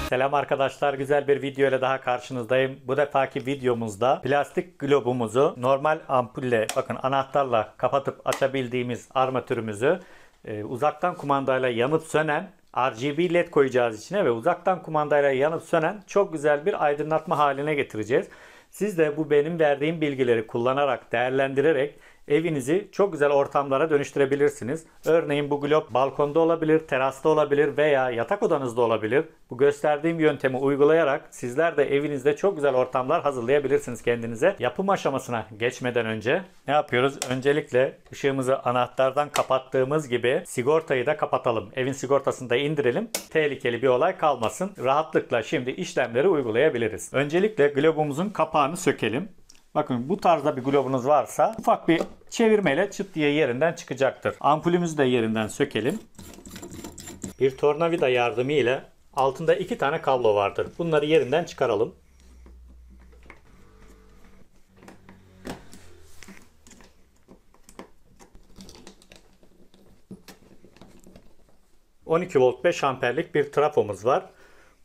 Selam arkadaşlar, güzel bir video ile daha karşınızdayım. Bu defaki videomuzda plastik globumuzu normal ampulle, bakın anahtarla kapatıp açabildiğimiz armatürümüzü uzaktan kumandayla yanıp sönen RGB led koyacağız içine ve uzaktan kumandayla yanıp sönen çok güzel bir aydınlatma haline getireceğiz. Siz de bu benim verdiğim bilgileri kullanarak, değerlendirerek evinizi çok güzel ortamlara dönüştürebilirsiniz. Örneğin bu glob balkonda olabilir, terasta olabilir veya yatak odanızda olabilir. Bu gösterdiğim yöntemi uygulayarak sizler de evinizde çok güzel ortamlar hazırlayabilirsiniz kendinize. Yapım aşamasına geçmeden önce ne yapıyoruz? Öncelikle ışığımızı anahtardan kapattığımız gibi sigortayı da kapatalım. Evin sigortasını da indirelim. Tehlikeli bir olay kalmasın. Rahatlıkla şimdi işlemleri uygulayabiliriz. Öncelikle globumuzun kapağını sökelim. Bakın bu tarzda bir globunuz varsa ufak bir çevirmeyle çıt diye yerinden çıkacaktır. Ampulümüzü de yerinden sökelim. Bir tornavida yardımıyla altında 2 tane kablo vardır. Bunları yerinden çıkaralım. ...12 volt 5 amperlik bir trafomuz var.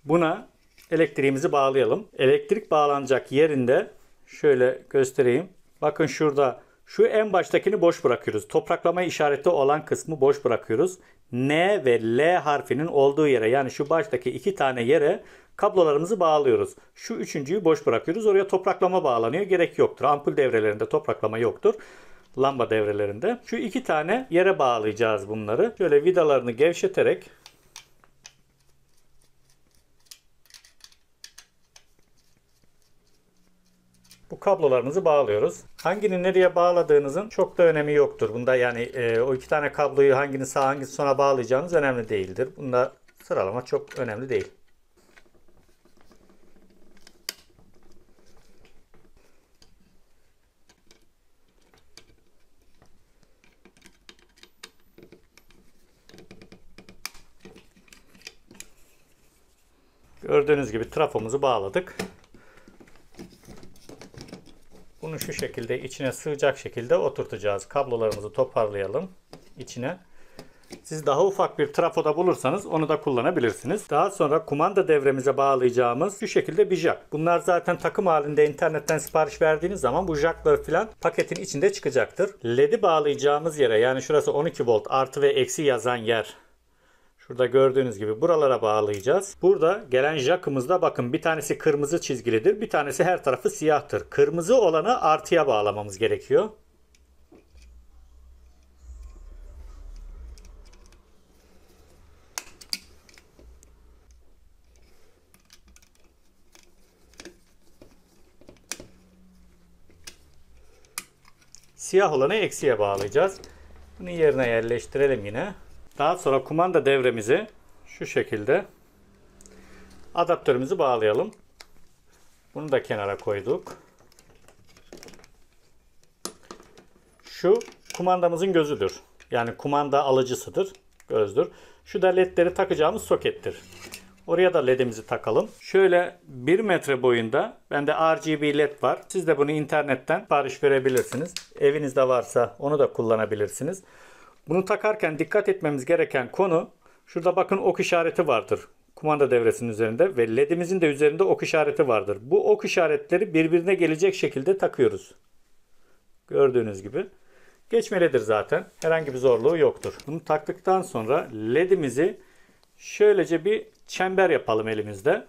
Buna elektriğimizi bağlayalım. Elektrik bağlanacak yerinde şöyle göstereyim. Bakın şurada şu en baştakini boş bırakıyoruz. Topraklama işareti olan kısmı boş bırakıyoruz. N ve L harfinin olduğu yere, yani şu baştaki 2 tane yere kablolarımızı bağlıyoruz. Şu üçüncüyü boş bırakıyoruz. Oraya topraklama bağlanıyor. Gerek yoktur. Ampul devrelerinde topraklama yoktur. Lamba devrelerinde. Şu 2 tane yere bağlayacağız bunları. Şöyle vidalarını gevşeterek bu kablolarımızı bağlıyoruz. Hangini nereye bağladığınızın çok da önemi yoktur. Bunda yani o 2 tane kabloyu hangini sağa hangini sola bağlayacağınız önemli değildir. Bunda sıralama çok önemli değil. Gördüğünüz gibi trafomuzu bağladık. Bunu şu şekilde içine sığacak şekilde oturtacağız. Kablolarımızı toparlayalım içine. Siz daha ufak bir trafoda bulursanız onu da kullanabilirsiniz. Daha sonra kumanda devremize bağlayacağımız şu şekilde bir jack. Bunlar zaten takım halinde internetten sipariş verdiğiniz zaman bu jacklar falan paketin içinde çıkacaktır. LED'i bağlayacağımız yere, yani şurası 12 volt artı ve eksi yazan yer. Şurada gördüğünüz gibi buralara bağlayacağız. Burada gelen jackımızda bakın bir tanesi kırmızı çizgilidir. Bir tanesi her tarafı siyahtır. Kırmızı olanı artıya bağlamamız gerekiyor. Siyah olanı eksiye bağlayacağız. Bunu yerine yerleştirelim yine. Daha sonra kumanda devremizi şu şekilde adaptörümüzü bağlayalım. Bunu da kenara koyduk. Şu kumandamızın gözüdür. Yani kumanda alıcısıdır. Gözdür. Şu da ledleri takacağımız sokettir. Oraya da ledimizi takalım. Şöyle 1 metre boyunda bende RGB led var. Siz de bunu internetten sipariş verebilirsiniz. Evinizde varsa onu da kullanabilirsiniz. Bunu takarken dikkat etmemiz gereken konu, şurada bakın ok işareti vardır. Kumanda devresinin üzerinde ve ledimizin de üzerinde ok işareti vardır. Bu ok işaretleri birbirine gelecek şekilde takıyoruz. Gördüğünüz gibi. Geçmelidir zaten. Herhangi bir zorluğu yoktur. Bunu taktıktan sonra ledimizi şöylece bir çember yapalım elimizde.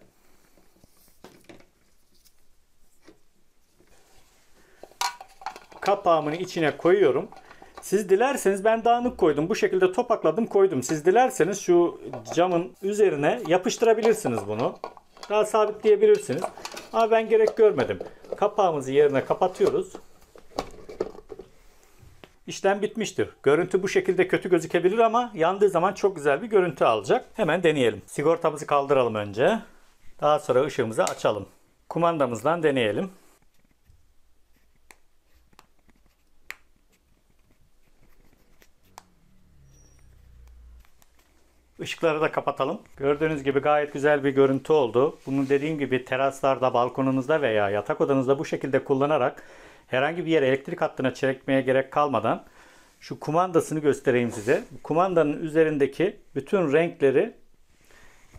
Kapağımın içine koyuyorum. Siz dilerseniz, ben dağınık koydum. Bu şekilde topakladım koydum. Siz dilerseniz şu camın üzerine yapıştırabilirsiniz bunu. Daha sabitleyebilirsiniz. Ama ben gerek görmedim. Kapağımızı yerine kapatıyoruz. İşlem bitmiştir. Görüntü bu şekilde kötü gözükebilir ama yandığı zaman çok güzel bir görüntü alacak. Hemen deneyelim. Sigortamızı kaldıralım önce. Daha sonra ışığımızı açalım. Kumandamızdan deneyelim. Işıkları da kapatalım. Gördüğünüz gibi gayet güzel bir görüntü oldu. Bunu dediğim gibi teraslarda, balkonunuzda veya yatak odanızda bu şekilde kullanarak herhangi bir yere elektrik hattına çekmeye gerek kalmadan şu kumandasını göstereyim size. Kumandanın üzerindeki bütün renkleri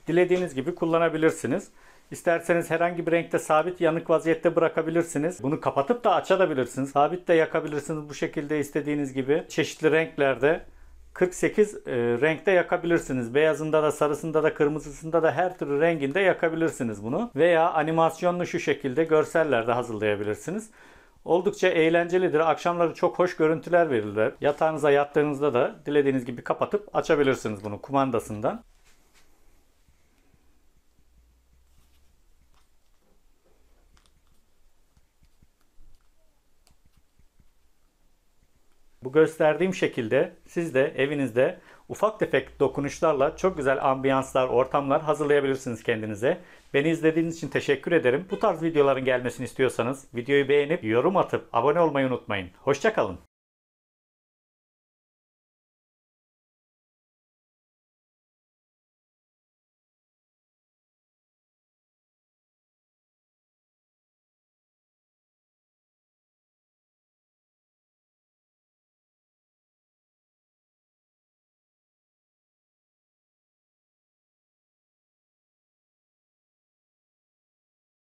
dilediğiniz gibi kullanabilirsiniz. İsterseniz herhangi bir renkte sabit yanık vaziyette bırakabilirsiniz. Bunu kapatıp da açabilirsiniz. Sabit de yakabilirsiniz bu şekilde istediğiniz gibi. Çeşitli renklerde 48 renkte yakabilirsiniz. Beyazında da, sarısında da, kırmızısında da her türlü renginde yakabilirsiniz bunu. Veya animasyonlu şu şekilde görsellerde hazırlayabilirsiniz. Oldukça eğlencelidir. Akşamları çok hoş görüntüler verirler. Yatağınıza yattığınızda da dilediğiniz gibi kapatıp açabilirsiniz bunu kumandasından. Bu gösterdiğim şekilde siz de evinizde ufak tefek dokunuşlarla çok güzel ambiyanslar, ortamlar hazırlayabilirsiniz kendinize. Beni izlediğiniz için teşekkür ederim. Bu tarz videoların gelmesini istiyorsanız videoyu beğenip yorum atıp abone olmayı unutmayın. Hoşça kalın.